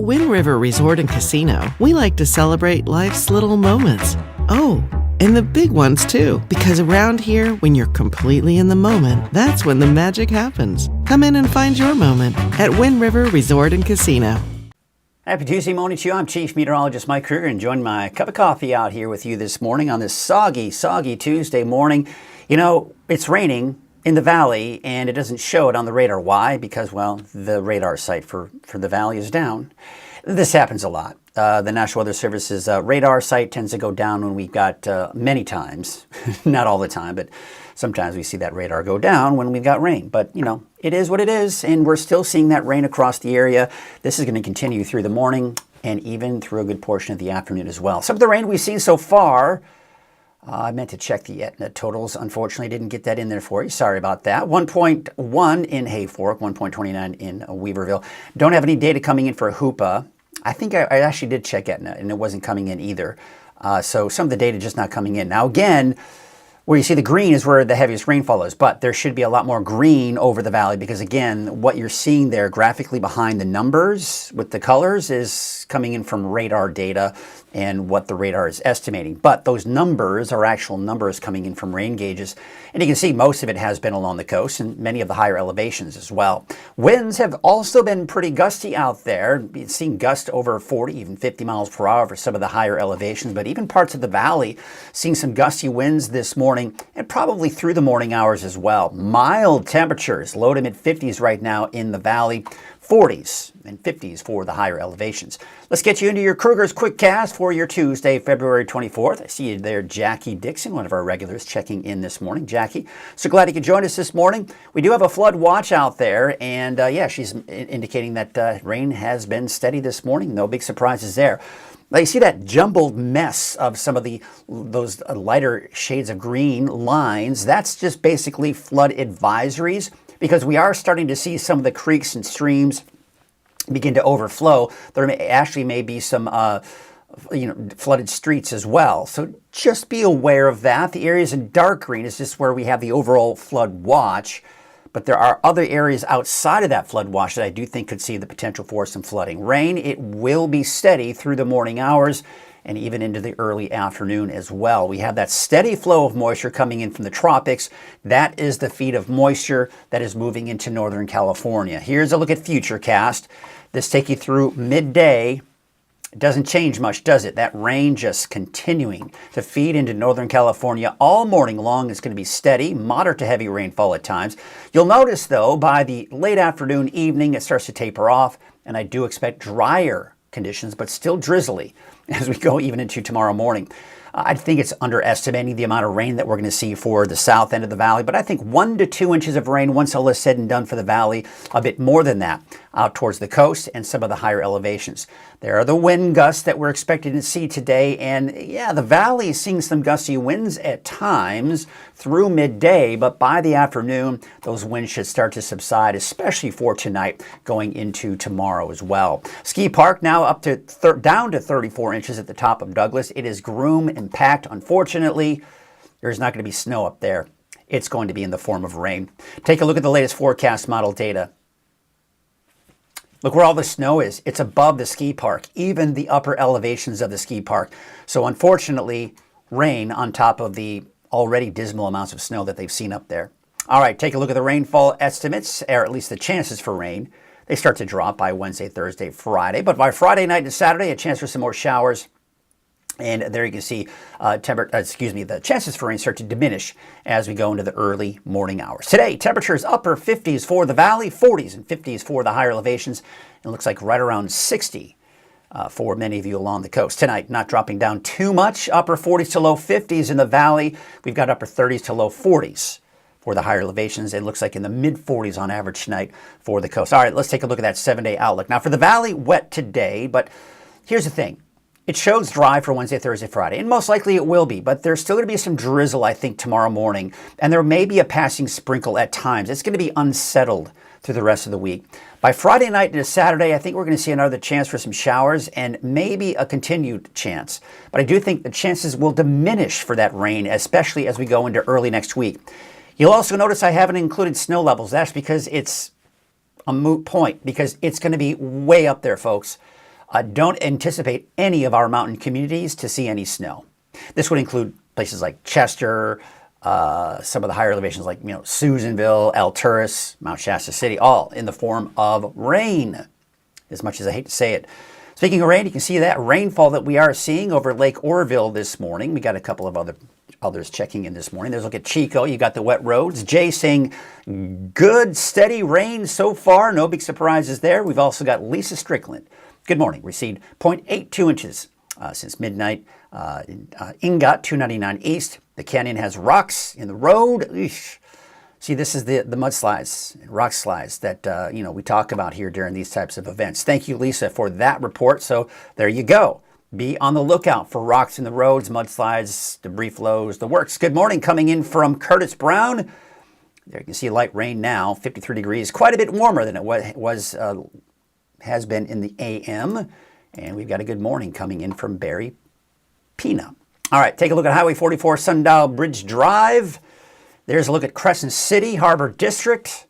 Wind River Resort and Casino, we like to celebrate life's little moments. Oh, and the big ones too, because around here, when you're completely in the moment, that's when the magic happens. Come in and find your moment at Wind River Resort and Casino. Happy Tuesday morning to you. I'm Chief Meteorologist Mike Krueger, enjoying my cup of coffee out here with you this morning on this soggy Tuesday morning. You know, it's raining in the valley, and it doesn't show it on the radar. Why? Because, well, the radar site for the valley is down. This happens a lot. The National Weather Service's radar site tends to go down when we've got many times, not all the time, but sometimes we see that radar go down when we've got rain. But, you know, it is what it is, and we're still seeing that rain across the area. This is going to continue through the morning and even through a good portion of the afternoon as well. Some of the rain we've seen so far, I meant to check the Etna totals. Unfortunately, didn't get that in there for you. Sorry about that. 1.1 in Hayfork, 1.29 in Weaverville. Don't have any data coming in for Hoopa. I think I actually did check Etna, and it wasn't coming in either. So some of the data just not coming in. Now, again, where you see the green is where the heaviest rainfall is, but there should be a lot more green over the valley because, again, what you're seeing there graphically behind the numbers with the colors is coming in from radar data and what the radar is estimating. But those numbers are actual numbers coming in from rain gauges. And you can see most of it has been along the coast and many of the higher elevations as well. Winds have also been pretty gusty out there. You've seen gusts over 40, even 50 miles per hour for some of the higher elevations, but even parts of the valley seeing some gusty winds this morning and probably through the morning hours as well. Mild temperatures, low to mid 50s right now in the valley. 40s and 50s for the higher elevations. Let's get you into your Krueger's Quick Cast for your Tuesday, February 24th. I see you there, Jackie Dixon, one of our regulars, checking in this morning. Jackie, so glad you could join us this morning. We do have a flood watch out there, and yeah, she's indicating that rain has been steady this morning. No big surprises there. Now you see that jumbled mess of some of those lighter shades of green lines. That's just basically flood advisories, because we are starting to see some of the creeks and streams begin to overflow. There actually may be some flooded streets as well. So just be aware of that. The areas in dark green is just where we have the overall flood watch. But there are other areas outside of that flood watch that I do think could see the potential for some flooding. Rain, it will be steady through the morning hours and even into the early afternoon as well. We have that steady flow of moisture coming in from the tropics. That is the feed of moisture that is moving into Northern California. Here's a look at Futurecast. This takes you through midday. It doesn't change much, does it? That rain just continuing to feed into Northern California all morning long. It's going to be steady, moderate to heavy rainfall at times. You'll notice, though, by the late afternoon, evening, it starts to taper off, and I do expect drier conditions, but still drizzly as we go even into tomorrow morning. I think it's underestimating the amount of rain that we're going to see for the south end of the valley, but I think 1 to 2 inches of rain once all is said and done for the valley, a bit more than that out towards the coast and some of the higher elevations. There are the wind gusts that we're expecting to see today, and yeah, the valley is seeing some gusty winds at times through midday, but by the afternoon, those winds should start to subside, especially for tonight going into tomorrow as well. Ski Park now up to down to 34 inches at the top of Douglas. It is groom and packed. Unfortunately, there's not going to be snow up there. It's going to be in the form of rain. Take a look at the latest forecast model data. Look where all the snow is. It's above the ski park, even the upper elevations of the ski park. So unfortunately, rain on top of the already dismal amounts of snow that they've seen up there. All right, take a look at the rainfall estimates, or at least the chances for rain. They start to drop by Wednesday, Thursday, Friday. But by Friday night and Saturday, a chance for some more showers. And there you can see the chances for rain start to diminish as we go into the early morning hours. Today, temperatures upper 50s for the valley, 40s and 50s for the higher elevations. It looks like right around 60 for many of you along the coast. Tonight, not dropping down too much, upper 40s to low 50s in the valley. We've got upper 30s to low 40s for the higher elevations. It looks like in the mid 40s on average tonight for the coast. All right, let's take a look at that 7-day outlook. Now for the valley, wet today, but here's the thing. It shows dry for Wednesday, Thursday, Friday, and most likely it will be, but there's still going to be some drizzle, I think, tomorrow morning, and there may be a passing sprinkle at times. It's going to be unsettled through the rest of the week. By Friday night into Saturday, I think we're going to see another chance for some showers and maybe a continued chance. But I do think the chances will diminish for that rain, especially as we go into early next week. You'll also notice I haven't included snow levels. That's because it's a moot point, because it's going to be way up there, folks. don't anticipate any of our mountain communities to see any snow. This would include places like Chester, some of the higher elevations like Susanville, Alturas, Mount Shasta City, all in the form of rain, as much as I hate to say it. Speaking of rain, you can see that rainfall that we are seeing over Lake Oroville this morning. We got a couple of others checking in this morning. There's a look at Chico. You got the wet roads. Jay saying good, steady rain so far. No big surprises there. We've also got Lisa Strickland. Good morning. Received 0.82 inches since midnight. Ingot 299 East. The canyon has rocks in the road. Eesh. See, this is the mudslides, rock slides that we talk about here during these types of events. Thank you, Lisa, for that report. So there you go. Be on the lookout for rocks in the roads, mudslides, debris flows, the works. Good morning, coming in from Curtis Brown. There you can see light rain now, 53 degrees, quite a bit warmer than it has been in the AM. And we've got a good morning coming in from Barry Pina. All right, take a look at Highway 44 Sundial Bridge Drive. There's a look at Crescent City, Harbor District.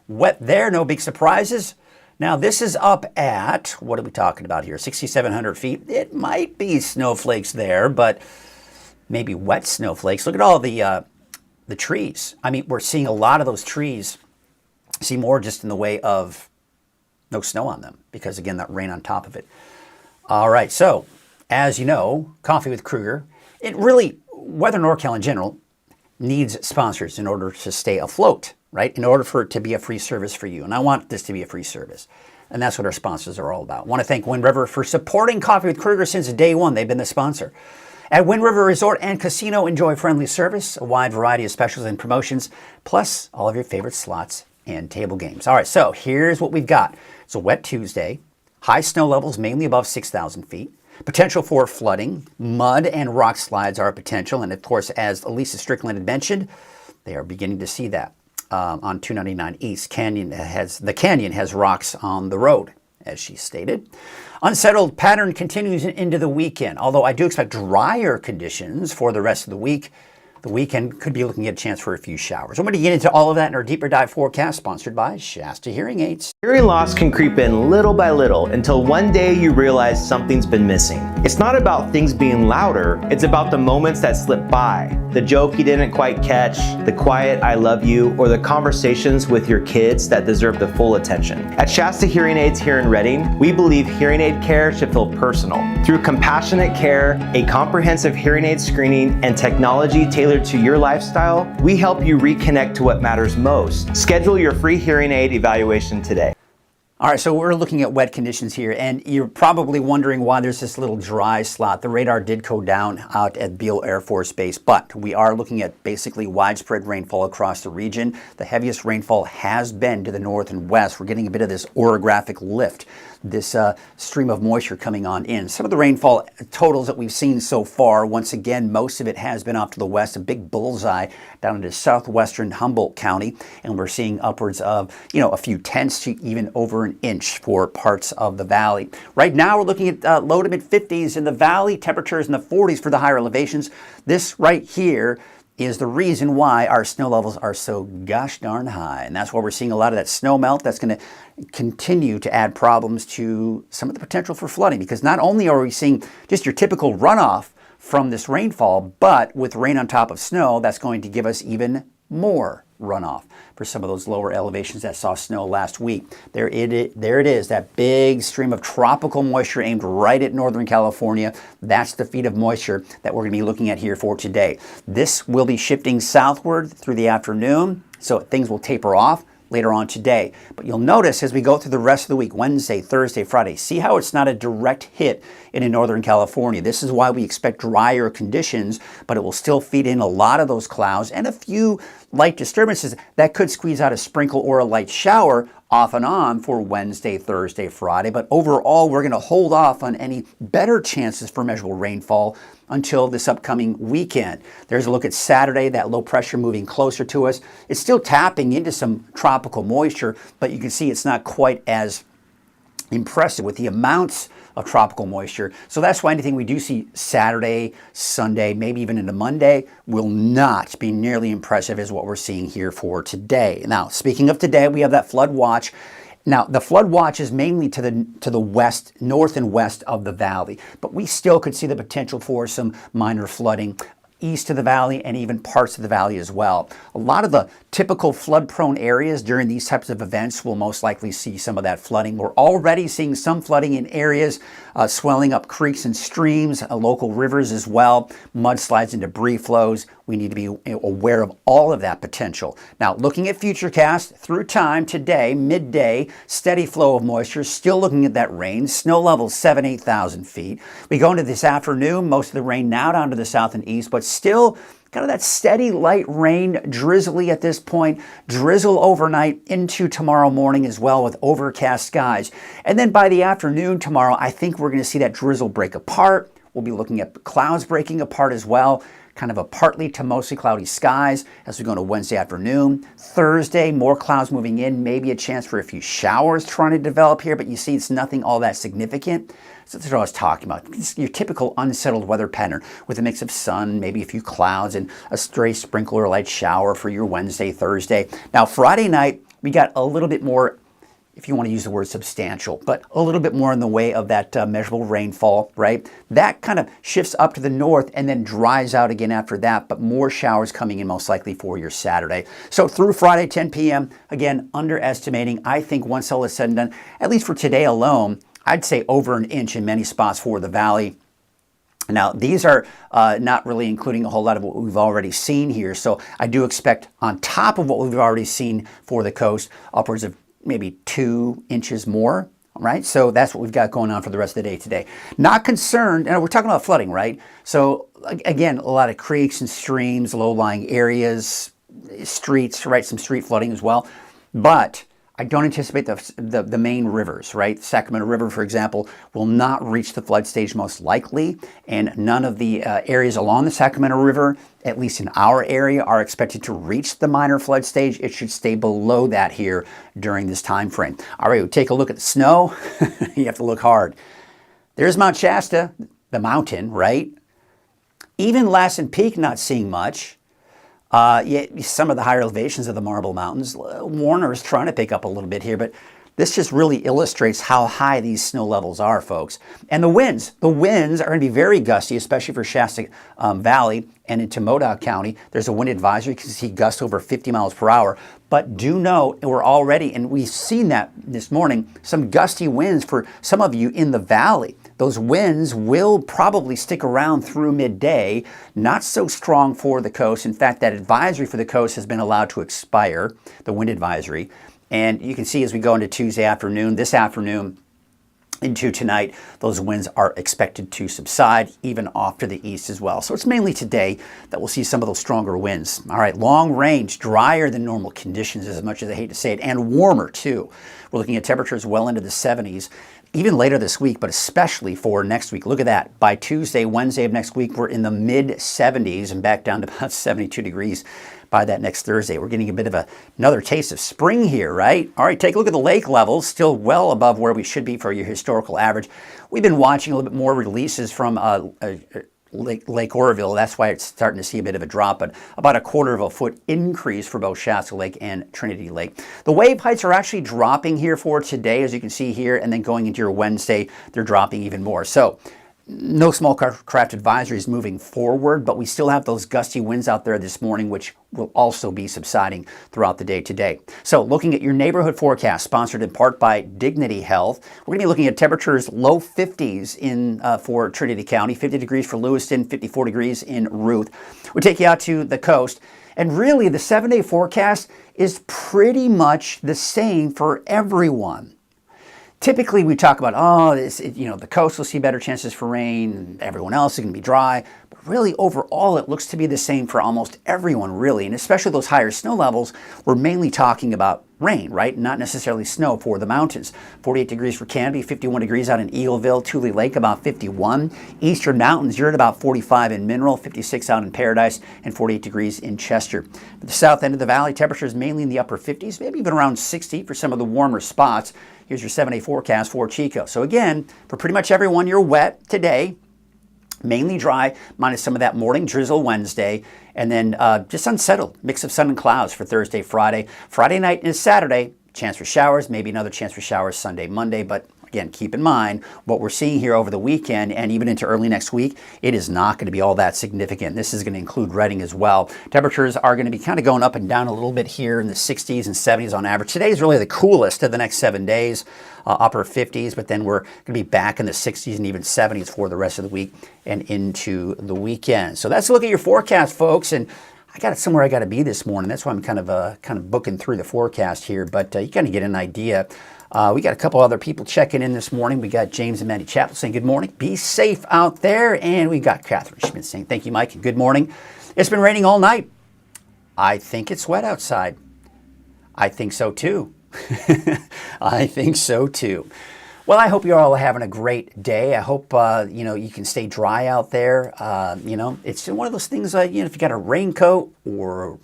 Wet there, no big surprises. Now this is up at, what are we talking about here, 6,700 feet. It might be snowflakes there, but maybe wet snowflakes. Look at all the trees. I mean, we're seeing a lot of those trees. See more just in the way of no snow on them because, again, that rain on top of it. All right, so as you know, Coffee with Krueger, it really, Weather NorCal in general, needs sponsors in order to stay afloat, right? In order for it to be a free service for you. And I want this to be a free service. And that's what our sponsors are all about. I want to thank Wind River for supporting Coffee with Krueger since day one. They've been the sponsor. At Wind River Resort and Casino, enjoy friendly service, a wide variety of specials and promotions, plus all of your favorite slots and table games. All right, so here's what we've got. It's a wet Tuesday. High snow levels mainly above 6,000 feet. Potential for flooding, mud and rock slides are a potential. And of course, as Lisa Strickland had mentioned, they are beginning to see that on 299 East. The canyon has rocks on the road, as she stated. Unsettled pattern continues into the weekend, although I do expect drier conditions for the rest of the week. The weekend could be looking at a chance for a few showers. I'm going to get into all of that in our deeper dive forecast, sponsored by Shasta Hearing Aids. Hearing loss can creep in little by little until one day you realize something's been missing. It's not about things being louder, it's about the moments that slip by. The joke you didn't quite catch, the quiet I love you, or the conversations with your kids that deserve the full attention. At Shasta Hearing Aids here in Redding, we believe hearing aid care should feel personal. Through compassionate care, a comprehensive hearing aid screening, and technology tailored to your lifestyle, we help you reconnect to what matters most. Schedule your free hearing aid evaluation today. All right, so we're looking at wet conditions here, and you're probably wondering why there's this little dry slot. The radar did go down out at Beale Air Force Base, but we are looking at basically widespread rainfall across the region. The heaviest rainfall has been to the north and west. We're getting a bit of this orographic lift, this stream of moisture coming on in. Some of the rainfall totals that we've seen so far, once again, most of it has been off to the west, a big bullseye down into southwestern Humboldt County, and we're seeing upwards of, a few tenths to even over an inch for parts of the valley. Right now, we're looking at low to mid 50s in the valley, temperatures in the 40s for the higher elevations. This right here is the reason why our snow levels are so gosh darn high. And that's why we're seeing a lot of that snow melt. That's going to continue to add problems to some of the potential for flooding, because not only are we seeing just your typical runoff from this rainfall, but with rain on top of snow, that's going to give us even more runoff for some of those lower elevations that saw snow last week. There it is, that big stream of tropical moisture aimed right at Northern California. That's the feed of moisture that we're going to be looking at here for today. This will be shifting southward through the afternoon, so things will taper off later on today. But you'll notice as we go through the rest of the week, Wednesday, Thursday, Friday, see how it's not a direct hit into Northern California. This is why we expect drier conditions, but it will still feed in a lot of those clouds and a few light disturbances that could squeeze out a sprinkle or a light shower off and on for Wednesday, Thursday, Friday. But overall, we're going to hold off on any better chances for measurable rainfall until this upcoming weekend. There's a look at Saturday, that low pressure moving closer to us. It's still tapping into some tropical moisture, but you can see it's not quite as impressive with the amounts of tropical moisture. So that's why anything we do see Saturday, Sunday, maybe even into Monday will not be nearly impressive as what we're seeing here for today. Now, speaking of today, we have that flood watch. Now, the flood watch is mainly to the west, north and west of the valley, but we still could see the potential for some minor flooding east of the valley and even parts of the valley as well. A lot of the typical flood-prone areas during these types of events will most likely see some of that flooding. We're already seeing some flooding in areas, swelling up creeks and streams, local rivers as well, mudslides and debris flows. We need to be aware of all of that potential. Now, looking at Futurecast through time today, midday, steady flow of moisture, still looking at that rain. Snow levels 8,000 feet. We go into this afternoon, most of the rain now down to the south and east, but still kind of that steady light rain, drizzly at this point, drizzle overnight into tomorrow morning as well with overcast skies. And then by the afternoon tomorrow, I think we're going to see that drizzle break apart. We'll be looking at clouds breaking apart as well. Kind of a partly to mostly cloudy skies as we go into Wednesday afternoon. Thursday, more clouds moving in, maybe a chance for a few showers trying to develop here, but you see it's nothing all that significant. So that's what I was talking about. It's your typical unsettled weather pattern with a mix of sun, maybe a few clouds, and a stray sprinkle or light shower for your Wednesday, Thursday. Now, Friday night, we got a little bit more, if you want to use the word substantial, but a little bit more in the way of that measurable rainfall, right? That kind of shifts up to the north and then dries out again after that, but more showers coming in most likely for your Saturday. So through Friday, 10 p.m., again, underestimating. I think once all is said and done, at least for today alone, I'd say over an inch in many spots for the valley. Now, these are not really including a whole lot of what we've already seen here. So I do expect on top of what we've already seen for the coast, upwards of maybe 2 inches more, right? So that's what we've got going on for the rest of the day today. Not concerned, and we're talking about flooding, right? So again, a lot of creeks and streams, low-lying areas, streets, right? Some street flooding as well. But I don't anticipate the main rivers, right? Sacramento River, for example, will not reach the flood stage most likely, and none of the areas along the Sacramento River, at least in our area, are expected to reach the minor flood stage. It should stay below that here during this time frame. All right, we'll take a look at the snow. You have to look hard. There's Mount Shasta, the mountain, right? Even Lassen Peak not seeing much. Yet some of the higher elevations of the Marble Mountains, Warner is trying to pick up a little bit here, but this just really illustrates how high these snow levels are, folks. And the winds are going to be very gusty, especially for Shasta Valley and into Modoc County. There's a wind advisory. You can see gusts over 50 miles per hour. But do know we're already, and we've seen that this morning, some gusty winds for some of you in the valley. Those winds will probably stick around through midday, not so strong for the coast. In fact, that advisory for the coast has been allowed to expire, the wind advisory. And you can see as we go into Tuesday afternoon, this afternoon into tonight, those winds are expected to subside, even off to the east as well. So it's mainly today that we'll see some of those stronger winds. All right, long range, drier than normal conditions, as much as I hate to say it, and warmer too. We're looking at temperatures well into the 70s. Even later this week, but especially for next week. Look at that. By Tuesday, Wednesday of next week, we're in the mid-70s and back down to about 72 degrees by that next Thursday. We're getting a bit of another taste of spring here, right? All right, take a look at the lake levels, still well above where we should be for your historical average. We've been watching a little bit more releases from Lake Oroville. That's why it's starting to see a bit of a drop, but about a 1/4 foot increase for both Shasta Lake and Trinity Lake. The wave heights are actually dropping here for today, as you can see here, and then going into your Wednesday, they're dropping even more. So no small craft advisories moving forward, but we still have those gusty winds out there this morning, which will also be subsiding throughout the day today. So looking at your neighborhood forecast, sponsored in part by Dignity Health, we're going to be looking at temperatures low 50s for Trinity County, 50 degrees for Lewiston, 54 degrees in Ruth. We'll take you out to the coast. And really, the 7-day forecast is pretty much the same for everyone. Typically, we talk about, the coast will see better chances for rain, everyone else is going to be dry. But really, overall, it looks to be the same for almost everyone, really. And especially those higher snow levels, we're mainly talking about rain, right? Not necessarily snow for the mountains. 48 degrees for Canby, 51 degrees out in Eagleville, Tule Lake about 51. Eastern Mountains, you're at about 45 in Mineral, 56 out in Paradise, and 48 degrees in Chester. At the south end of the valley, temperatures mainly in the upper 50s, maybe even around 60 for some of the warmer spots. Here's your 7-day forecast for Chico. So again, for pretty much everyone, you're wet today. Mainly dry, minus some of that morning drizzle Wednesday, and then just unsettled. Mix of sun and clouds for Thursday, Friday. Friday night and Saturday, chance for showers, maybe another chance for showers Sunday, Monday, but again, keep in mind what we're seeing here over the weekend and even into early next week, it is not going to be all that significant. This is going to include Reading as well. Temperatures are going to be kind of going up and down a little bit here in the 60s and 70s on average. Today is really the coolest of the next 7 days, upper 50s, but then we're going to be back in the 60s and even 70s for the rest of the week and into the weekend. So that's a look at your forecast, folks. And I got it somewhere I got to be this morning. That's why I'm kind of booking through the forecast here, but you kind of get an idea. We got a couple other people checking in this morning. We got James and Mandy Chappell saying good morning. Be safe out there. And we got Catherine Schmidt saying thank you, Mike, and good morning. It's been raining all night. I think it's wet outside. I think so too. I think so too. Well, I hope you're all having a great day. I hope you can stay dry out there. It's one of those things. If you got a raincoat or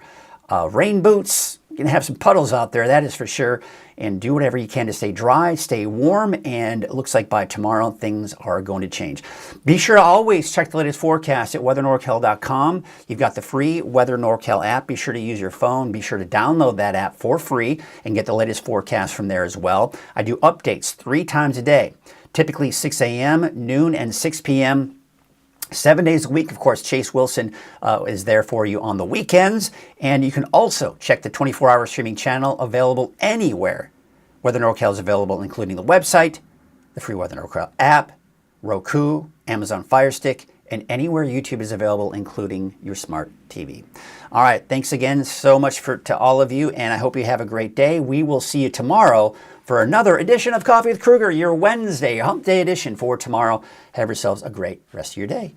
rain boots, you're going to have some puddles out there, that is for sure. And do whatever you can to stay dry, stay warm, and it looks like by tomorrow things are going to change. Be sure to always check the latest forecast at weathernorcal.com. You've got the free Weather NorCal app. Be sure to use your phone. Be sure to download that app for free and get the latest forecast from there as well. I do updates 3 times a day, typically 6 a.m., noon, and 6 p.m., 7 days a week. Of course, Chase Wilson is there for you on the weekends. And you can also check the 24-hour streaming channel available anywhere. Weather NorCal is available, including the website, the free Weather NorCal app, Roku, Amazon Fire Stick, and anywhere YouTube is available, including your smart TV. All right, thanks again so much to all of you, and I hope you have a great day. We will see you tomorrow for another edition of Coffee with Krueger, your Wednesday, hump day edition for tomorrow. Have yourselves a great rest of your day.